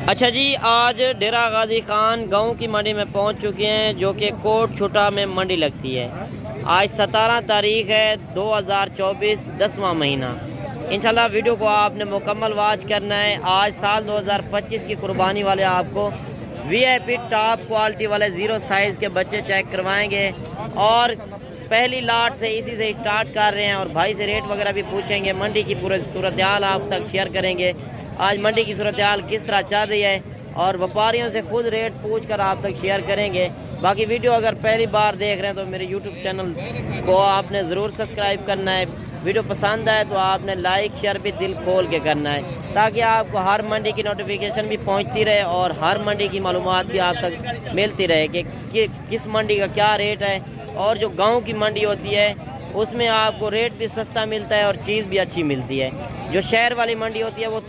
अच्छा जी, आज डेरा गाजी खान गांव की मंडी में पहुंच चुके हैं, जो कि कोट छोटा में मंडी लगती है। आज 17 तारीख है 2024, 10वां महीना। इंशाल्लाह वीडियो को आपने मुकम्मल वॉच करना है। आज साल 2025 की कुर्बानी वाले आपको वीआईपी टॉप क्वालिटी वाले ज़ीरो साइज़ के बच्चे चेक करवाएंगे और पहली लाट से इसी से स्टार्ट कर रहे हैं और भाई से रेट वगैरह भी पूछेंगे। मंडी की पूरी सूरत हाल आप तक शेयर करेंगे। आज मंडी की सूरत हाल किस तरह चल रही है और व्यापारियों से खुद रेट पूछ कर आप तक शेयर करेंगे। बाकी वीडियो अगर पहली बार देख रहे हैं तो मेरे यूट्यूब चैनल को आपने ज़रूर सब्सक्राइब करना है। वीडियो पसंद आए तो आपने लाइक शेयर भी दिल खोल के करना है, ताकि आपको हर मंडी की नोटिफिकेशन भी पहुंचती रहे और हर मंडी की मालूमात भी आप तक मिलती रहे कि किस मंडी का क्या रेट है। और जो गांव की मंडी होती है उसमें आपको रेट भी सस्ता मिलता है और चीज़ भी अच्छी मिलती है। जो शहर वाली मंडी होती है वो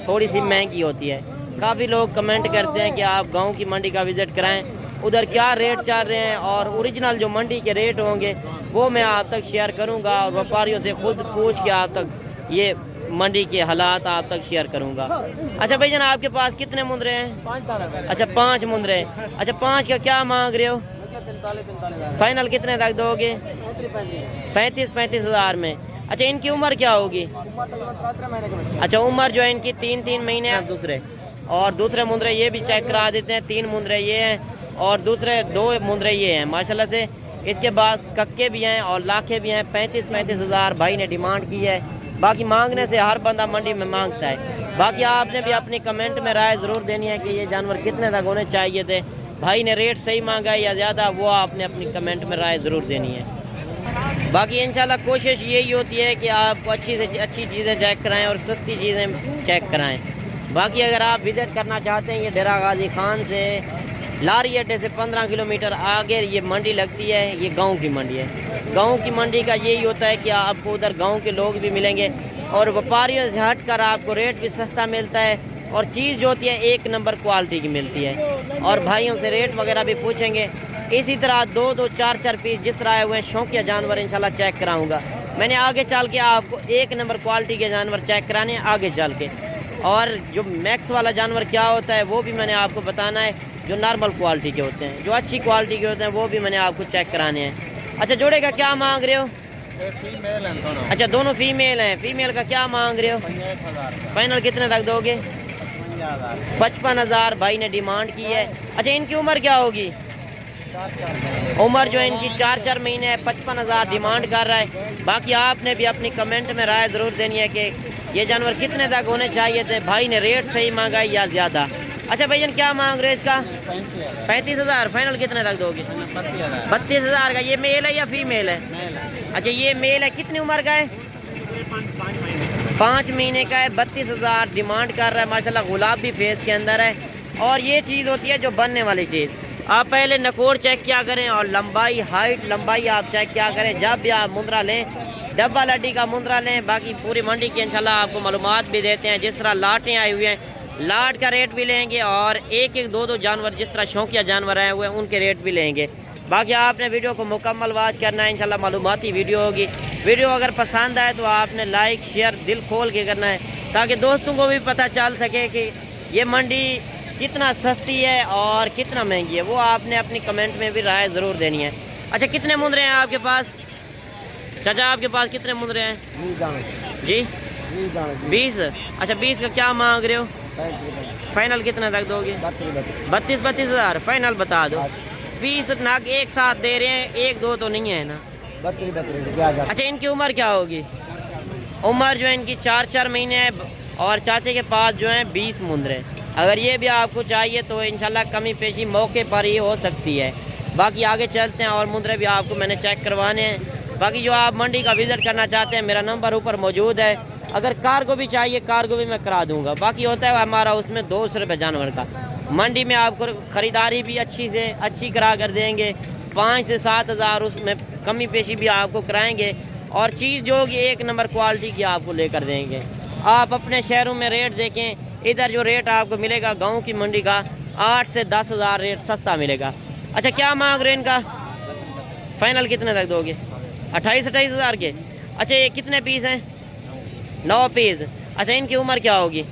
थोड़ी सी महंगी होती है। काफ़ी लोग कमेंट करते हैं कि आप गांव की मंडी का विज़िट कराएं, उधर क्या रेट चल रहे हैं और ओरिजिनल जो मंडी के रेट होंगे वो मैं आप तक शेयर करूंगा और व्यापारियों से खुद पूछ के आप तक ये मंडी के हालात आप तक शेयर करूंगा। अच्छा भाईजान, आपके पास कितने मुंदरे हैं? अच्छा 5 मुंदरे। अच्छा 5 का क्या मांग रहे हो? 45 फाइनल कितने तक दोगे? 35 हज़ार में। अच्छा इनकी उम्र क्या होगी? अच्छा उम्र जो है इनकी 3 महीने हैं। दूसरे मुंदरे ये भी चेक करा देते हैं। 3 मुंदरे ये हैं और दूसरे 2 मुंदरे ये हैं माशाल्लाह से। इसके बाद कक्के भी हैं और लाखे भी हैं। 35 हज़ार भाई ने डिमांड की है। बाकी मांगने से हर बंदा मंडी में मांगता है। बाकी आपने भी अपनी कमेंट में राय ज़रूर देनी है कि ये जानवर कितने तक होने चाहिए थे। भाई ने रेट सही मांगा है या ज़्यादा, वो आपने अपनी कमेंट में राय ज़रूर देनी है। बाकी इंशाल्लाह कोशिश यही होती है कि आपको अच्छी से अच्छी चीज़ें चेक कराएं और सस्ती चीज़ें चेक कराएं। बाकी अगर आप विज़िट करना चाहते हैं, ये डेरा गाजी खान से लारी अड्डे से 15 किलोमीटर आगे ये मंडी लगती है। ये गांव की मंडी है। गांव की मंडी का यही होता है कि आपको उधर गांव के लोग भी मिलेंगे और व्यापारियों से हट कर आपको रेट भी सस्ता मिलता है और चीज़ जो होती है 1 नंबर क्वालिटी की मिलती है। और भाइयों से रेट वगैरह भी पूछेंगे। इसी तरह 2-2, 4-4 पीस जिस तरह आए हुए हैं शौकिया जानवर इंशाल्लाह चेक कराऊंगा। मैंने आगे चल के आपको 1 नंबर क्वालिटी के जानवर चेक कराने आगे चल के, और जो मैक्स वाला जानवर क्या होता है वो भी मैंने आपको बताना है। जो नॉर्मल क्वालिटी के होते हैं, जो अच्छी क्वालिटी के होते हैं, वो भी मैंने आपको चेक कराने हैं। अच्छा जोड़े का क्या मांग रहे हो? फीमेल हैं दोनों। अच्छा दोनों फीमेल हैं। फीमेल का क्या मांग रहे हो? 55,000। फाइनल कितने तक दोगे? 55 हज़ार भाई ने डिमांड की है। अच्छा इनकी उम्र क्या होगी? 4 उम्र जो है इनकी 4 महीने है। 55 हज़ार डिमांड कर रहा है। बाकी आपने भी अपनी कमेंट में राय ज़रूर देनी है कि ये जानवर कितने तक होने चाहिए थे। भाई ने रेट सही मांगा है या ज़्यादा? अच्छा भाईजान क्या मांग रहे हो इसका? 35 हज़ार। फाइनल कितने तक दोगे? 32 हज़ार का। ये मेल है या फीमेल है? अच्छा ये मेल है। कितनी उम्र का है? 5 महीने का है। 32 हज़ार डिमांड कर रहा है। माशाल्लाह गुलाब भी फेस के अंदर है। और ये चीज़ होती है जो बनने वाली चीज़। आप पहले नकोर चेक किया करें और लंबाई, हाइट लंबाई आप चेक किया करें। जब भी आप मुंद्रा लें, डब्बा लड्डी का मुंद्रा लें। बाकी पूरी मंडी की इंशाल्लाह आपको मालूमात भी देते हैं। जिस तरह लाटें आई हुई हैं, लाट का रेट भी लेंगे और 1-1, 2-2 जानवर जिस तरह शौकिया जानवर आए हुए हैं उनके रेट भी लेंगे। बाकी आपने वीडियो को मुकम्मल वॉच करना है। इंशाल्लाह मालूमाती वीडियो होगी। वीडियो अगर पसंद आए तो आपने लाइक शेयर दिल खोल के करना है, ताकि दोस्तों को भी पता चल सके कि ये मंडी कितना सस्ती है और कितना महंगी है। वो आपने अपनी कमेंट में भी राय ज़रूर देनी है। अच्छा कितने मुंदरे हैं आपके पास? चाचा आपके पास कितने मुंदरे हैं? जी 20। अच्छा 20 का क्या मांग रहे हो? फाइनल कितने तक दोगे? 32 हज़ार फाइनल बता दो। 20 नाग एक साथ दे रहे हैं, 1-2 तो नहीं है ना? 32। अच्छा इनकी उम्र क्या होगी? उम्र जो है इनकी 4 महीने है और चाचे के पास जो है 20 मुंदरे। अगर ये भी आपको चाहिए तो इंशाल्लाह कमी पेशी मौके पर ही हो सकती है। बाकी आगे चलते हैं और मुंदरे भी आपको मैंने चेक करवाने हैं। बाकी जो आप मंडी का विज़िट करना चाहते हैं, मेरा नंबर ऊपर मौजूद है। अगर कार्गो भी चाहिए, कार्गो भी मैं करा दूंगा। बाकी होता है हमारा उसमें 200 रुपये जानवर का। मंडी में आपको ख़रीदारी भी अच्छी से अच्छी करा कर देंगे। 5 से 7 हज़ार उसमें कमी पेशी भी आपको कराएंगे और चीज़ जो होगी 1 नंबर क्वालिटी की आपको लेकर देंगे। आप अपने शहरों में रेट देखें, इधर जो रेट आपको मिलेगा गांव की मंडी का 8 से 10 हज़ार रेट सस्ता मिलेगा। अच्छा क्या मांग रहे हैं इनका? फाइनल कितने तक दोगे? 28 हज़ार के। अच्छा ये कितने पीस हैं? 9 पीस। अच्छा इनकी उम्र क्या होगी?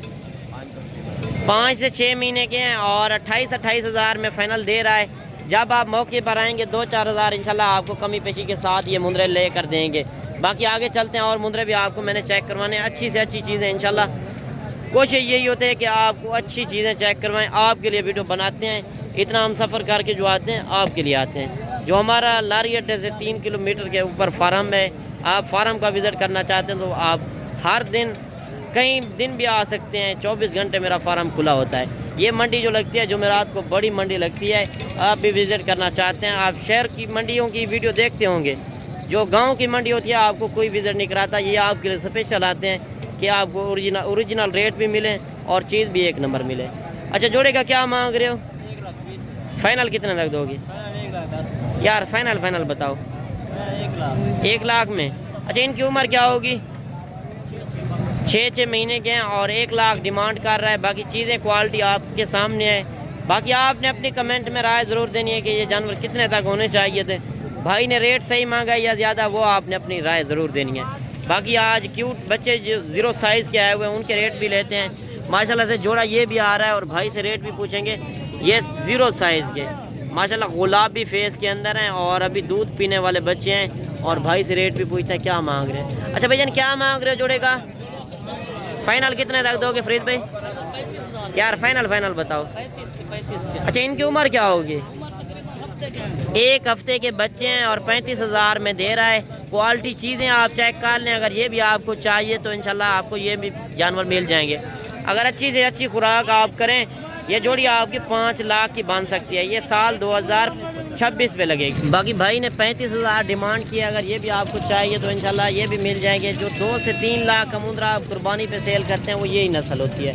5 से 6 महीने के हैं और 28 हज़ार में फ़ाइनल दे रहा है। जब आप मौके पर आएंगे 2-4 हज़ार इंशाल्लाह आपको कमी पेशी के साथ ये मुंदरे ले कर देंगे। बाकी आगे चलते हैं और मुंदरे भी आपको मैंने चेक करवाने, अच्छी से अच्छी चीज़ें इंशाल्लाह। कोशिश यही होती है कि आपको अच्छी चीज़ें चेक करवाएं, आपके लिए वीडियो बनाते हैं। इतना हम सफ़र करके जो आते हैं आपके लिए आते हैं। जो हमारा लारी अड्डे से 3 किलोमीटर के ऊपर फार्म है, आप फार्म का विज़िट करना चाहते हैं तो आप हर दिन कई दिन भी आ सकते हैं। 24 घंटे मेरा फार्म खुला होता है। ये मंडी जो लगती है जुमेरात को बड़ी मंडी लगती है, आप भी विज़िट करना चाहते हैं। आप शहर की मंडियों की वीडियो देखते होंगे, जो गांव की मंडी होती है आपको कोई विज़िट नहीं कराता। ये आपके लिए स्पेशल आते हैं कि आपको ओरिजिनल रेट भी मिले और चीज़ भी एक नंबर मिले। अच्छा, जोड़े का क्या मांग रहे हो? फाइनल कितने तक दोगे? यार फाइनल बताओ। 1 लाख में। अच्छा, इनकी उम्र क्या होगी? 6 महीने के हैं और 1 लाख डिमांड कर रहा है। बाकी चीज़ें क्वालिटी आपके सामने है। बाकी आपने अपनी कमेंट में राय ज़रूर देनी है कि ये जानवर कितने तक होने चाहिए थे। भाई ने रेट सही मांगा या ज़्यादा, वो आपने अपनी राय ज़रूर देनी है। बाकी आज क्यूट बच्चे जो 0 साइज़ के आए हुए हैं उनके रेट भी लेते हैं। माशाल्लाह से जोड़ा ये भी आ रहा है और भाई से रेट भी पूछेंगे। ये 0 साइज़ के माशाल्लाह गुलाबी फेस के अंदर हैं और अभी दूध पीने वाले बच्चे हैं। और भाई से रेट भी पूछता है क्या मांग रहे हैं। अच्छा भैया, क्या मांग रहे हो जोड़े का? फाइनल कितने तक दोगे फरीद भाई? यार फाइनल बताओ। 35 के। अच्छा, इनकी उम्र क्या होगी? 1 हफ्ते के बच्चे हैं और 35 हज़ार में दे रहा है। क्वालिटी चीज़ें आप चेक कर लें। अगर ये भी आपको चाहिए तो इंशाल्लाह आपको ये भी जानवर मिल जाएंगे। अगर अच्छी से अच्छी खुराक आप करें, ये जोड़ी आपकी 5 लाख की बन सकती है। ये साल 2026 पे लगेगी। बाकी भाई ने 35 हज़ार डिमांड की है। अगर ये भी आपको चाहिए तो इंशाल्लाह ये भी मिल जाएंगे। जो 2 से 3 लाख का मुंदरा आप कुर्बानी पे सेल करते हैं वो यही नस्ल होती है।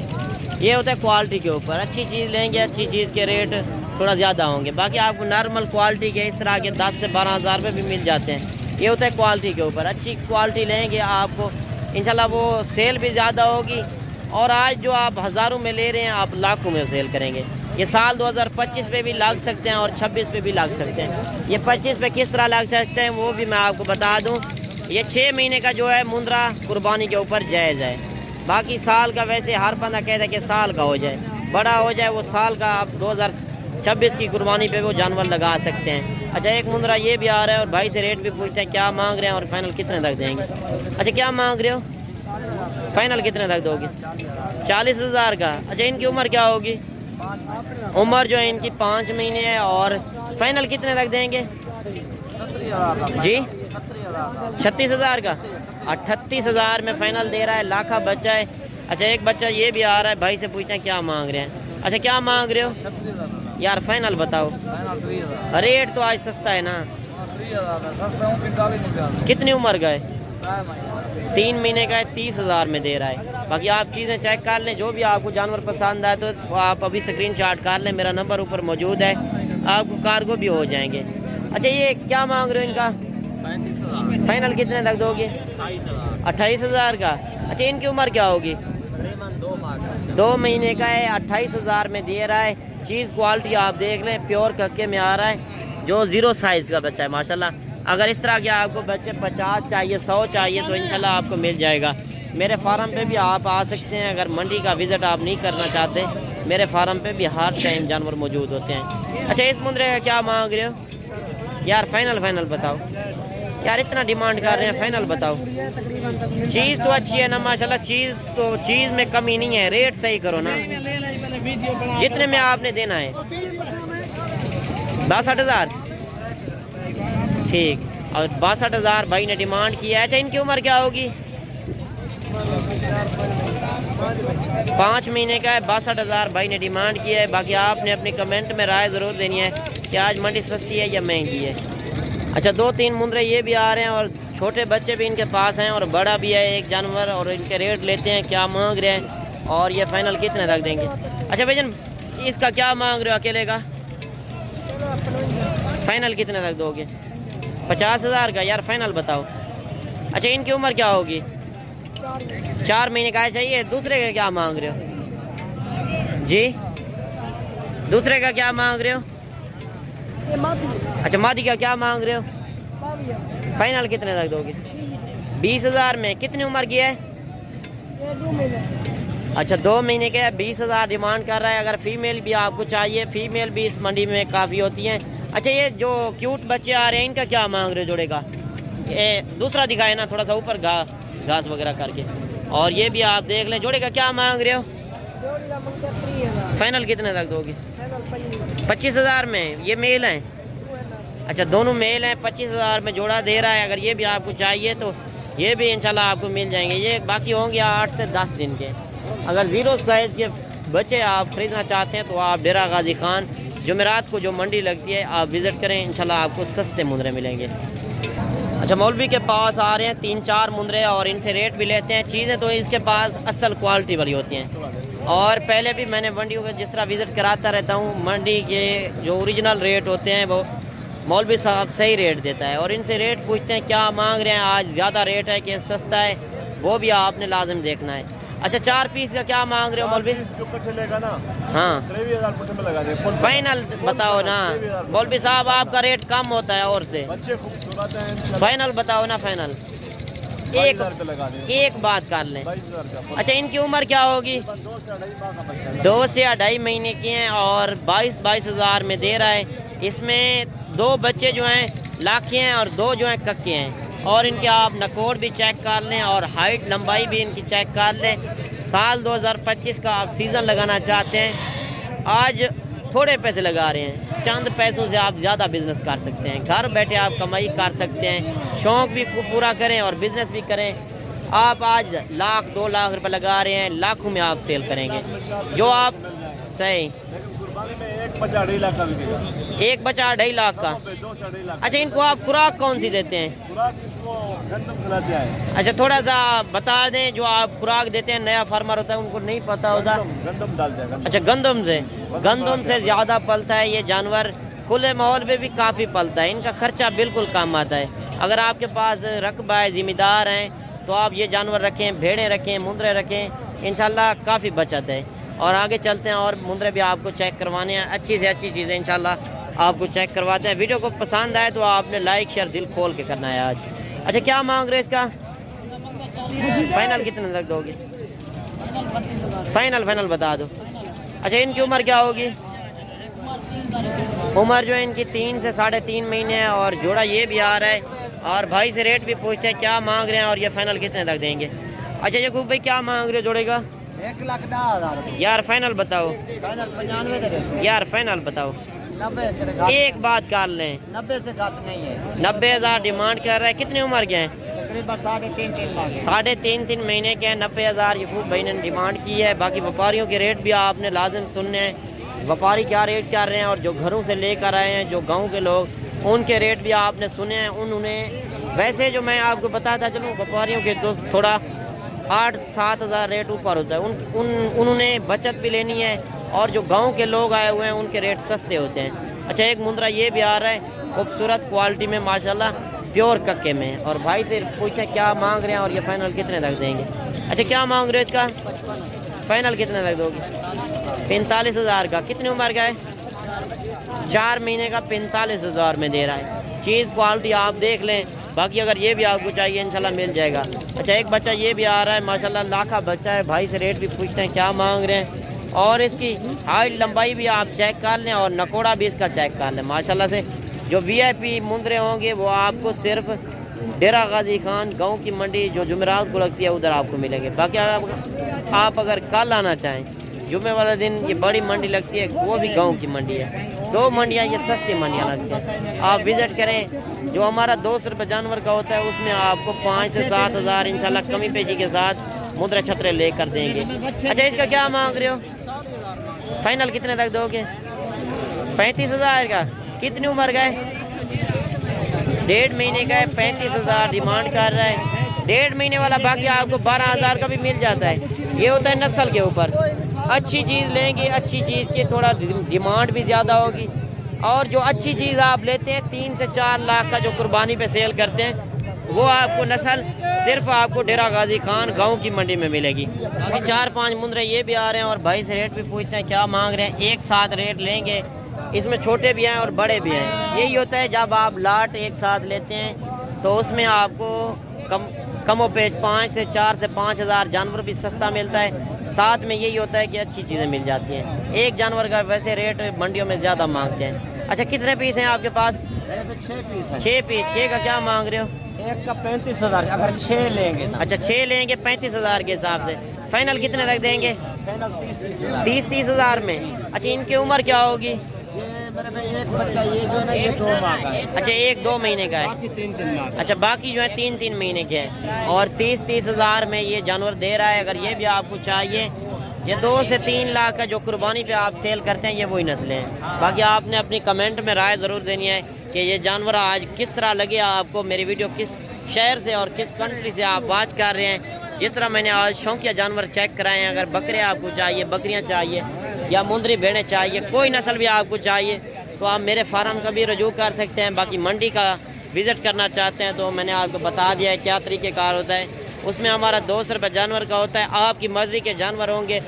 ये होता है क्वालिटी के ऊपर। अच्छी चीज़ लेंगे, अच्छी चीज़ के रेट थोड़ा ज़्यादा होंगे। बाकी आपको नॉर्मल क्वालिटी के इस तरह के 10 से 12 हज़ार रुपये भी मिल जाते हैं। ये होता है क्वालिटी के ऊपर। अच्छी क्वालिटी लेंगे आपको इंशाल्लाह वो सेल भी ज़्यादा होगी। और आज जो आप हज़ारों में ले रहे हैं आप लाखों में सेल करेंगे। ये साल 2025 पे भी लग सकते हैं और 26 पे भी लग सकते हैं। ये 25 पे किस तरह लग सकते हैं वो भी मैं आपको बता दूं। ये 6 महीने का जो है मुंदरा कुर्बानी के ऊपर जायज़ है। बाकी साल का वैसे हर बंदा कहता है कि साल का हो जाए, बड़ा हो जाए, वो साल का आप 2026 की कुर्बानी पे वो जानवर लगा सकते हैं। अच्छा, एक मुंदरा ये भी आ रहा है और भाई से रेट भी पूछते हैं क्या मांग रहे हैं और फाइनल कितने तक देंगे। अच्छा, क्या मांग रहे हो? फाइनल कितने तक दोगे? 40 हज़ार का। अच्छा, इनकी उम्र क्या होगी? उम्र जो है इनकी 5 महीने है। और फाइनल कितने तक देंगे जी? 36 हज़ार का। 38 हज़ार में फ़ाइनल दे रहा है। लाखा बच्चा है। अच्छा, एक बच्चा ये भी आ रहा है, भाई से पूछते हैं क्या मांग रहे हैं। अच्छा, क्या मांग रहे हो? यार फाइनल बताओ। रेट तो आज सस्ता है ना। कितनी उम्र का है? 3 महीने का है। 30 हज़ार में दे रहा है। बाकी आप चीज़ें चेक कर लें। जो भी आपको जानवर पसंद आए तो आप अभी स्क्रीनशॉट कर लें। मेरा नंबर ऊपर मौजूद है, आपको कार्गो भी हो जाएंगे। अच्छा, ये क्या मांग रहे हो इनका? 35,000। फाइनल कितने तक दोगे? 28 हज़ार का। अच्छा, इनकी उम्र क्या होगी? 2 महीने का है। 28 हज़ार में दे रहा है। चीज़ क्वालिटी आप देख लें, प्योर कक्के में आ रहा है। जो 0 साइज़ का बच्चा है माशाल्लाह। अगर इस तरह के आपको बच्चे 50 चाहिए, 100 चाहिए तो इंशाल्लाह आपको मिल जाएगा। मेरे फार्म पे भी आप आ सकते हैं। अगर मंडी का विज़िट आप नहीं करना चाहते, मेरे फार्म पे भी हर टाइम जानवर मौजूद होते हैं। अच्छा, इस मुंदरे का क्या मांग रहे हो? यार फाइनल बताओ। यार इतना डिमांड कर रहे हैं, फाइनल बताओ। चीज़ तो अच्छी है ना माशाल्लाह। चीज़ में कमी नहीं है। रेट सही करो ना। जितने में आपने देना है 62 हज़ार। ठीक। और 62 हज़ार भाई ने डिमांड किया है। अच्छा, इनकी उम्र क्या होगी? 5 महीने का है। 62 हज़ार भाई ने डिमांड किया है। बाकी आपने अपनी कमेंट में राय ज़रूर देनी है कि आज मंडी सस्ती है या महंगी है। अच्छा, 2-3 मुंदरे ये भी आ रहे हैं और छोटे बच्चे भी इनके पास हैं और बड़ा भी है एक जानवर। और इनके रेट लेते हैं, क्या मांग रहे हैं और ये फाइनल कितने तक देंगे। अच्छा भाईजान, इसका क्या मांग रहे हो अकेले का? फाइनल कितने तक दोगे? 50 हज़ार का। यार फाइनल बताओ। अच्छा, इनकी उम्र क्या होगी? 4 महीने का चाहिए। दूसरे का क्या मांग रहे हो जी? दूसरे का क्या मांग रहे हो? अच्छा, मादी का क्या मांग रहे हो? फाइनल कितने तक दोगे? 20 हज़ार में। कितनी उम्र की है? अच्छा 2 महीने के 20,000 डिमांड कर रहा है। अगर फीमेल भी आपको चाहिए, फीमेल भी इस मंडी में काफ़ी होती हैं। अच्छा ये जो क्यूट बच्चे आ रहे हैं इनका क्या मांग रहे हो जोड़े का? ये दूसरा दिखाए ना थोड़ा सा ऊपर घास वगैरह करके। और ये भी आप देख लें, जोड़े का क्या मांग रहे हो? फाइनल कितने तक दोगे? 25,000 में। ये मेल हैं? अच्छा दोनों मेल हैं। 25,000 में जोड़ा दे रहा है। अगर ये भी आपको चाहिए तो ये भी इंशाल्लाह आपको मिल जाएंगे। ये बाकी होंगे 8 से 10 दिन के। अगर 0 साइज़ के बच्चे आप ख़रीदना चाहते हैं तो आप डेरा गाजी खान जुमेरात को जो मंडी लगती है आप विज़िट करें, इंशाल्लाह आपको सस्ते मुंदरे मिलेंगे। अच्छा मौलवी के पास आ रहे हैं 3-4 मुंदरे और इनसे रेट भी लेते हैं। चीज़ें तो इसके पास असल क्वालिटी वाली होती हैं। और पहले भी मैंने मंडियों को जिस तरह विज़िट कराता रहता हूँ, मंडी के जो ओरिजिनल रेट होते हैं वो मौलवी साहब सही रेट देता है। और इनसे रेट पूछते हैं क्या मांग रहे हैं, आज ज़्यादा रेट है कि सस्ता है, वो भी आपने लाजिम देखना है। अच्छा 4 पीस का क्या मांग रहे हो मौलवी? चलेगा ना? हाँ 23,000 में लगा दे। फाइनल बताओ ना मौलवी साहब, आपका रेट कम होता है और से। बच्चे खूबसूरत हैं। फाइनल बताओ ना फाइनल। एक बात कर लें। अच्छा इनकी उम्र क्या होगी? 2 से 2.5 महीने की हैं और 22,000 में दे रहा है। इसमें 2 बच्चे जो हैं लाखे हैं और 2 जो हैं कक्के हैं। और इनके आप नकोर भी चेक कर लें और हाइट लंबाई भी इनकी चेक कर लें। साल 2025 का आप सीज़न लगाना चाहते हैं, आज थोड़े पैसे लगा रहे हैं, चंद पैसों से आप ज़्यादा बिजनेस कर सकते हैं। घर बैठे आप कमाई कर सकते हैं, शौक़ भी पूरा करें और बिजनेस भी करें। आप आज 1-2 लाख रुपए लगा रहे हैं, लाखों में आप सेल करेंगे जो आप सही। एक बच्चा 2.5 लाख का बिकेगा। एक बच्चा 2.5 लाख का। अच्छा इनको आप खुराक कौन सी देते हैं? खुराक इसको गंदम खिलाते हैं। अच्छा थोड़ा सा बता दें, जो आप खुराक देते हैं नया फार्मर होता है उनको नहीं पता होता। गंदम डालते हैं। अच्छा गंदम से ज़्यादा पलता है ये जानवर। खुले माहौल में भी काफ़ी पलता है, इनका खर्चा बिल्कुल कम आता है। अगर आपके पास रकबा है, ज़िम्मेदार हैं, तो आप ये जानवर रखें, भेड़ें रखें, मुंदरे रखें, इंशाल्लाह काफ़ी बचत है। और आगे चलते हैं और मुंदरे भी आपको चेक करवाने हैं, अच्छी से अच्छी चीज़ें इंशाल्लाह आपको चेक करवाते हैं। वीडियो को पसंद आए तो आपने लाइक शेयर दिल खोल के करना है आज। अच्छा क्या मांग रहे हो इसका? फाइनल कितने तक दोगे? फाइनल बता दो। अच्छा इनकी उम्र क्या होगी? उम्र जो है इनकी 3 से 3.5 महीने है और जोड़ा ये भी आ रहा है। और भाई से रेट भी पूछते हैं क्या मांग रहे हैं और ये फाइनल कितने तक देंगे। अच्छा ये भाई क्या मांग रहे हो जोड़े का? 1,10,000 यार फाइनल बताओ। 95 यार फाइनल बताओ। 90 से एक बात कर लें, 90 से घट नहीं है। 90,000 डिमांड कर रहा है। कितनी उम्र के हैं? तकरीबन 3.5 मांगे। 3.5 महीने के हैं। 90,000 यकूब भाई ने डिमांड की है। बाकी व्यापारियों के रेट भी आपने लाजिम सुनने हैं, व्यापारी क्या रेट कर रहे हैं और जो घरों से लेकर आए हैं जो गांव के लोग उनके रेट भी आपने सुने हैं। उन्होंने वैसे जो मैं आपको बताता चलूँ, व्यापारियों के तो थोड़ा 8-7 हज़ार रेट ऊपर होता है। उन्होंने बचत भी लेनी है और जो गांव के लोग आए हुए हैं उनके रेट सस्ते होते हैं। अच्छा एक मुंदरा ये भी आ रहा है खूबसूरत क्वालिटी में माशाल्लाह, प्योर कक्के में। और भाई से पूछते हैं क्या मांग रहे हैं और ये फाइनल कितने तक देंगे। अच्छा क्या मांग रहे हो इसका? फाइनल कितने तक दोगे? 45,000 का। कितनी उम्र का है? 4 महीने का 45,000 में दे रहा है। चीज़ क्वालिटी आप देख लें। बाकी अगर ये भी आपको चाहिए इंशाल्लाह मिल जाएगा। अच्छा एक बच्चा ये भी आ रहा है माशाल्लाह, लाखा बच्चा है। भाई से रेट भी पूछते हैं क्या मांग रहे हैं और इसकी हाइट लंबाई भी आप चेक कर लें और नकोड़ा भी इसका चेक कर लें। माशाल्लाह से जो VIP मुंदरे होंगे वो आपको सिर्फ डेरा गाजी खान गाँव की मंडी जो जुमेरात को लगती है उधर आपको मिलेंगे। बाकी आप अगर कल आना चाहें, जुमे वाला दिन ये बड़ी मंडी लगती है, वो भी गाँव की मंडी है। 2 मंडियाँ ये सस्ती मंडियाँ लगती हैं, आप विज़िट करें। जो हमारा 200 रुपये जानवर का होता है उसमें आपको 5 से 7 हज़ार इंशाल्लाह कमी पेशी के साथ मुद्रा छतरे लेकर देंगे। अच्छा इसका क्या मांग रहे हो? फाइनल कितने तक दोगे? 35,000 का। कितनी उम्र का है? 1.5 महीने का है। 35,000 डिमांड कर रहा है। 1.5 महीने वाला बाकी आपको 12,000 का भी मिल जाता है। ये होता है नस्ल के ऊपर। अच्छी चीज़ लेंगे, अच्छी चीज़ की थोड़ा डिमांड भी ज़्यादा होगी। और जो अच्छी चीज़ आप लेते हैं 3 से 4 लाख का जो कुर्बानी पे सेल करते हैं वो आपको नस्ल सिर्फ आपको डेरा गाजी खान गांव की मंडी में मिलेगी। बाकी 4-5 मुंदरे ये भी आ रहे हैं और भाई से रेट भी पूछते हैं क्या मांग रहे हैं। एक साथ रेट लेंगे, इसमें छोटे भी हैं और बड़े भी हैं। यही होता है जब आप लाट एक साथ लेते हैं तो उसमें आपको कमोपेश 4 से 5 हज़ार जानवर भी सस्ता मिलता है। साथ में यही होता है कि अच्छी चीज़ें मिल जाती हैं। एक जानवर का वैसे रेट मंडियों में ज़्यादा मांगते हैं। अच्छा, कितने पीस हैं आपके पास? मेरे पे 6 पीस है। 6 पीस। 6 का क्या मांग रहे हो? एक का 35,000 अगर 6 लेंगे तो। अच्छा, 6 लेंगे 35,000 के हिसाब से। फाइनल कितने तक देंगे? फाइनल 30,000। 30,000 में। अच्छा, इनकी उम्र क्या होगी? ये मेरे पे एक बच्चा ये जो है ना ये 2 माह का है। अच्छा, 1-2 महीने का है। बाकी 3-3 माह का। अच्छा, बाकी जो है 3-3 महीने के हैं। और 30,000 में ये जानवर दे रहा है। अगर ये भी आपको चाहिए, ये 2 से 3 लाख का जो कुर्बानी पे आप सेल करते हैं ये वही नस्लें हैं। बाकी आपने अपनी कमेंट में राय ज़रूर देनी है कि ये जानवर आज किस तरह लगे आपको, मेरी वीडियो किस शहर से और किस कंट्री से आप वॉच कर रहे हैं। जिस तरह मैंने आज शौकिया जानवर चेक कराए हैं, अगर बकरे आपको चाहिए, बकरियां चाहिए या मुंदरी भेड़ें चाहिए, कोई नस्ल भी आपको चाहिए तो आप मेरे फार्म का भी रजू कर सकते हैं। बाकी मंडी का विज़िट करना चाहते हैं तो मैंने आपको बता दिया है क्या तरीक़ेकार होता है। उसमें हमारा 200 रुपये जानवर का होता है। आपकी मर्ज़ी के जानवर होंगे,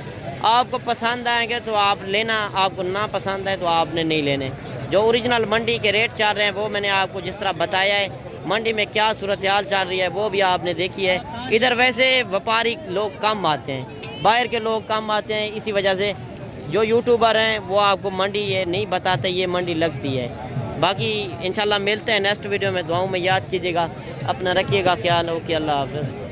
आपको पसंद आएंगे तो आप लेना, आपको ना पसंद है तो आपने नहीं लेने। जो ओरिजिनल मंडी के रेट चल रहे हैं वो मैंने आपको जिस तरह बताया है, मंडी में क्या सूरत हाल चल रही है वो भी आपने देखी है। इधर वैसे व्यापारी लोग कम आते हैं, बाहर के लोग कम आते हैं, इसी वजह से जो यूट्यूबर हैं वो आपको मंडी ये नहीं बताते ये मंडी लगती है। बाकी इंशाल्लाह मिलते हैं नेक्स्ट वीडियो में। दुआओं में याद कीजिएगा, अपना रखिएगा ख्याल। ओके, अल्लाह हाफ़िज़।